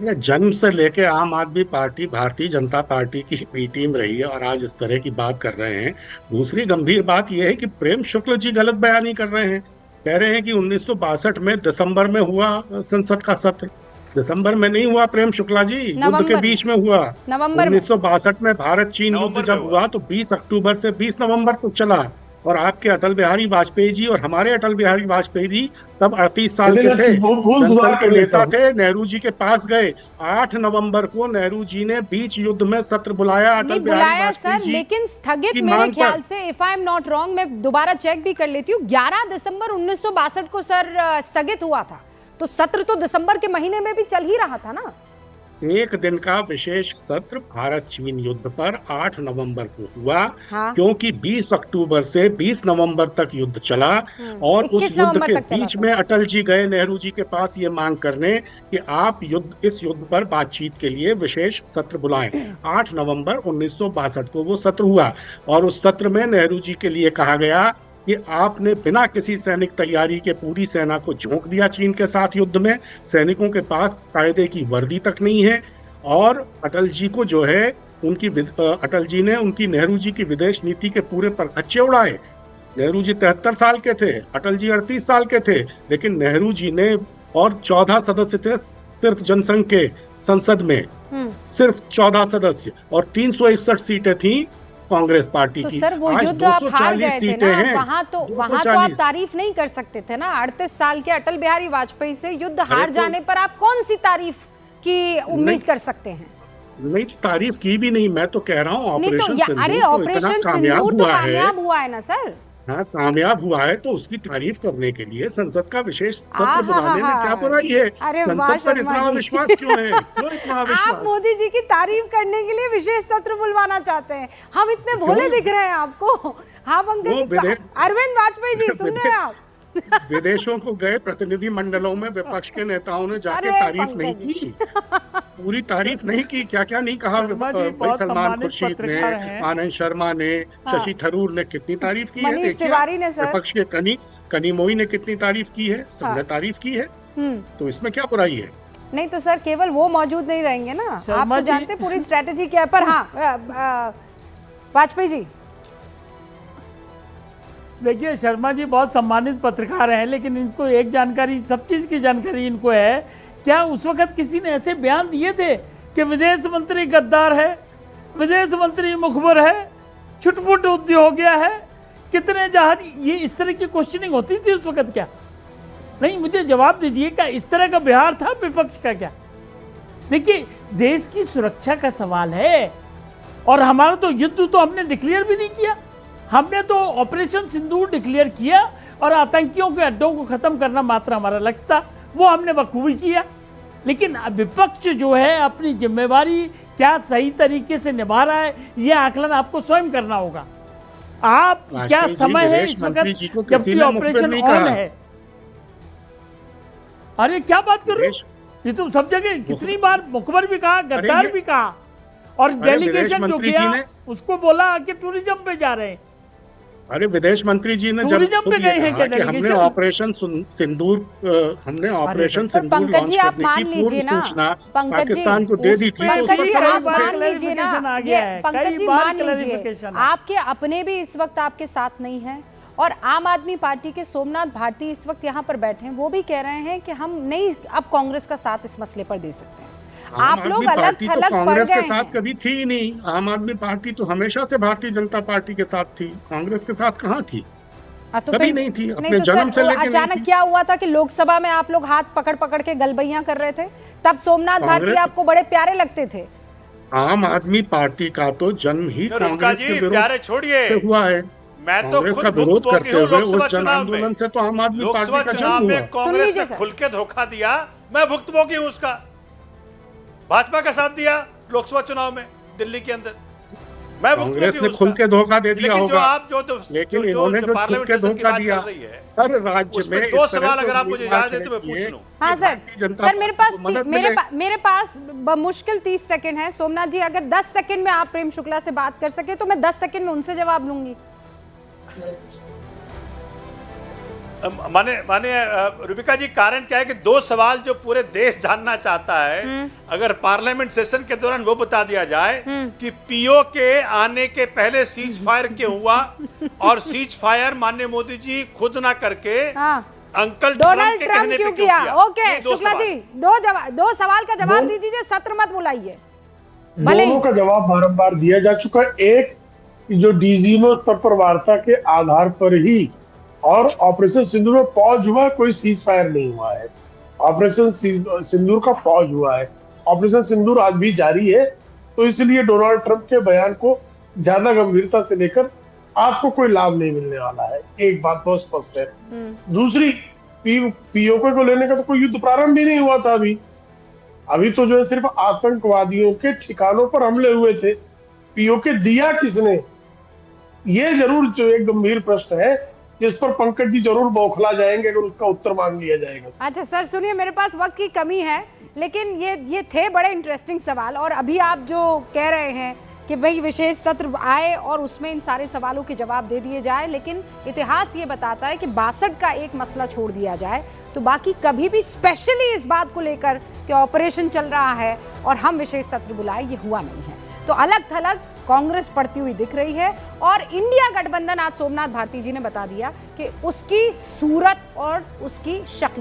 जन्म से लेके आम आदमी पार्टी भारतीय जनता पार्टी की बी टीम रही है और आज इस तरह की बात कर रहे हैं। दूसरी गंभीर बात यह है कि प्रेम शुक्ल जी गलत बयानी कर रहे हैं। कह रहे हैं कि 1962 में दिसंबर में हुआ संसद का सत्र। दिसंबर में नहीं हुआ प्रेम शुक्ला जी, युद्ध के बीच में हुआ। नवंबर में 1962 में भारत चीन युद्ध जब हुआ तो 20 अक्टूबर से 20 नवंबर तक चला। और आपके अटल बिहारी वाजपेयी जी और हमारे अटल बिहारी वाजपेयी जी तब 38 साल के थे, जनसंघ के नेता थे, नेहरू जी के पास गए। 8 नवंबर को नेहरू जी ने बीच युद्ध में सत्र बुलाया अटल बिहारी वाजपेयी जी, लेकिन स्थगित मेरे ख्याल से, if I am not wrong, मैं दोबारा चेक भी कर लेती हूँ, 11 दिसंबर 1962 को सर स्थगित हुआ था। तो सत्र तो दिसंबर के महीने में भी चल ही रहा था ना। एक दिन का विशेष सत्र भारत चीन युद्ध पर 8 नवंबर को हुआ। हाँ। क्योंकि 20 अक्टूबर से 20 नवंबर तक युद्ध चला और उस युद्ध के बीच में अटल जी गए नेहरू जी के पास ये मांग करने कि आप इस युद्ध पर बातचीत के लिए विशेष सत्र बुलाएं। 8 नवंबर 1962 को वो सत्र हुआ और उस सत्र में नेहरू जी के लिए कहा गया कि आपने बिना किसी सैनिक तैयारी के पूरी सेना को झोंक दिया चीन के साथ युद्ध में। सैनिकों के पास कायदे की वर्दी तक नहीं है। और अटल जी को जो है अटल जी ने उनकी नेहरू जी की विदेश नीति के पूरे पर अच्छे उड़ाए। नेहरू जी 73 साल के थे, अटल जी 38 साल के थे, लेकिन नेहरू जी ने, और 14 सदस्य थे सिर्फ जनसंघ के संसद में, सिर्फ 14 सदस्य, और 361 सीटें थी कांग्रेस पार्टी तो की। सर वो युद्ध आप हार गए थे ना, वहां तो आप तारीफ नहीं कर सकते थे ना। 38 साल के अटल बिहारी वाजपेयी से युद्ध हार जाने पर आप कौन सी तारीफ की उम्मीद कर सकते हैं? नहीं, तारीफ की भी नहीं, मैं तो कह रहा हूँ ऑपरेशन सिंदूर तो कामयाब हुआ है ना सर। हाँ, कामयाब हुआ है तो उसकी तारीफ करने के लिए संसद का विशेष सत्र बुलाने में क्या बुराई है? संसद पर इतना विश्वास क्यों है? क्यों इतना विश्वास? आप मोदी जी की तारीफ करने के लिए विशेष सत्र बुलवाना चाहते हैं। हम इतने भोले दिख रहे हैं आपको? हाँ पंकज जी, अरविंद वाजपेयी जी सुन रहे हैं आप? विदेशों को गए प्रतिनिधि मंडलों में विपक्ष के नेताओं ने जाके तारीफ नहीं की, पूरी तारीफ नहीं की। क्या क्या नहीं कहा भाई सलमान खुर्शीद ने, आनंद शर्मा ने, शशि थरूर ने कितनी तारीफ की है। मनीष तिवारी ने सर, विपक्ष के कनिमोई ने कितनी तारीफ की है, सबने तारीफ की है। तो इसमें क्या बुराई है? नहीं तो सर केवल वो मौजूद नहीं रहेंगे ना, आप तो जानते पूरी स्ट्रेटेजी क्या है। पर हाँ वाजपेयी जी, देखिए शर्मा जी बहुत सम्मानित पत्रकार हैं, लेकिन इनको एक जानकारी, सब चीज़ की जानकारी इनको है। क्या उस वक्त किसी ने ऐसे बयान दिए थे कि विदेश मंत्री गद्दार है, विदेश मंत्री मुखबर है, छुटपुट उद्योग हो गया है, कितने जहाज, ये इस तरह की क्वेश्चनिंग होती थी उस वक्त? क्या नहीं, मुझे जवाब दीजिए, क्या इस तरह का बिहार था विपक्ष का? क्या देखिए, देश की सुरक्षा का सवाल है और हमारा तो युद्ध तो हमने डिक्लेयर भी नहीं किया। हमने तो ऑपरेशन सिंदूर डिक्लेयर किया और आतंकियों के अड्डों को खत्म करना मात्र हमारा लक्ष्य था, वो हमने बखूबी किया। लेकिन विपक्ष जो है अपनी जिम्मेवारी क्या सही तरीके से निभा रहा है, यह आकलन आपको स्वयं करना होगा। आप क्या समय है इस वक्त जबकि ऑपरेशन ऑन है? अरे क्या बात कर रहे हो, ये तो सब जगह कितनी बार मुखबर भी कहा, गद्दार भी कहा, और डेलीगेशन जो गया उसको बोला कि टूरिज्म पे जा रहे हैं। अरे विदेश मंत्री जी ने जब कि हमने ऑपरेशन सिंदूर लॉन्च करने की पूर्व सूचना पाकिस्तान को दे दी थी। पंकज जी आप मान लीजिए ना, पंकज जी मान लीजिए, आपके अपने भी इस वक्त आपके साथ नहीं है और आम आदमी पार्टी के सोमनाथ भारती इस वक्त यहाँ पर बैठे हैं, वो भी कह रहे हैं कि हम नहीं अब कांग्रेस का साथ इस मसले पर दे सकते हैं। आप लोग अलग थलग पड़ कांग्रेस गए के साथ कभी थी ही नहीं। आम आदमी पार्टी तो हमेशा से भारतीय जनता पार्टी के साथ थी, कांग्रेस के साथ कहाँ थी? तो कभी नहीं थी, अपने जन्म से लेकर। अचानक क्या हुआ था कि लोकसभा में आप लोग हाथ पकड़ पकड़ के गलबैयां कर रहे थे, तब सोमनाथ भारती आपको बड़े प्यारे लगते थे। आम आदमी पार्टी का तो जन्म ही कांग्रेस के विरोध से हुआ है। मैं तो कांग्रेस का विरोध करते हुए उस जन आंदोलन से तो आम आदमी पार्टी का जन्म हुआ। कांग्रेस ने खुल के धोखा दिया, मैं भुक्तभोगी हूं उसका। भाजपा का साथ दिया लोकसभा चुनाव में दिल्ली के अंदर, मैं कांग्रेस ने खुल के धोखा दे दिया होगा, लेकिन इन्होंने जो खुल के धोखा दिया हर राज्य में। 2 सवाल अगर आप मुझे याद है तो मैं पूछ लूं। हाँ सर मेरे पास मुश्किल 30 सेकंड है। सोमनाथ जी अगर 10 सेकंड में आप प्रेम शुक्ला से बात कर सके तो मैं 10 सेकंड में उनसे जवाब लूंगी। माने रूबिका जी, कारण क्या है कि दो सवाल जो पूरे देश जानना चाहता है, अगर पार्लियामेंट सेशन के दौरान वो बता दिया जाए कि पीओ के आने के पहले सीज फायर क्यों हुआ, और सीज फायर माननीय मोदी जी खुद ना करके अंकल डोनाल्ड के ट्रम्प कहने पे क्यों क्यों किया? किया? ओके शुक्ला जी, दो सवाल का जवाब दीजिए, सत्र मत बुलाइए। दोनों का जवाब बारंबार दिया जा चुका है। एक, जो डीजीएमओ स्तर पर वार्ता के आधार पर ही और ऑपरेशन सिंदूर में पॉज हुआ, कोई सीज फायर नहीं हुआ है। ऑपरेशन सिंदूर का पॉज हुआ है, ऑपरेशन सिंदूर आज भी जारी है। तो इसलिए डोनाल्ड ट्रंप के बयान को ज्यादा गंभीरता से लेकर आपको कोई लाभ नहीं मिलने वाला है। एक बात बहुत स्पष्ट है। दूसरी, पीओके को लेने का तो कोई युद्ध प्रारंभ भी नहीं हुआ था। अभी तो जो है सिर्फ आतंकवादियों के ठिकानों पर हमले हुए थे। पीओके दिया किसने, ये जरूर जो एक गंभीर प्रश्न है जिस पर पंकज जी जरूर बौखला जाएंगे अगर उसका उत्तर मांग लिया जाएगा। अच्छा सर सुनिए, मेरे पास वक्त की कमी है, लेकिन ये थे बड़े इंटरेस्टिंग सवाल। और अभी आप जो कह रहे हैं कि भाई विशेष सत्र आए और उसमें इन सारे सवालों के जवाब दे दिए जाए, लेकिन इतिहास ये बताता है कि 62 का एक मसला छोड़ दिया जाए तो बाकी कभी भी स्पेशली इस बात को लेकर कि ऑपरेशन चल रहा है और हम विशेष सत्र बुलाए, ये हुआ नहीं है। तो अलग थलग कांग्रेस पड़ती हुई दिख रही है और इंडिया गठबंधन, आज सोमनाथ भारती जी ने बता दिया कि उसकी सूरत और उसकी शक्ल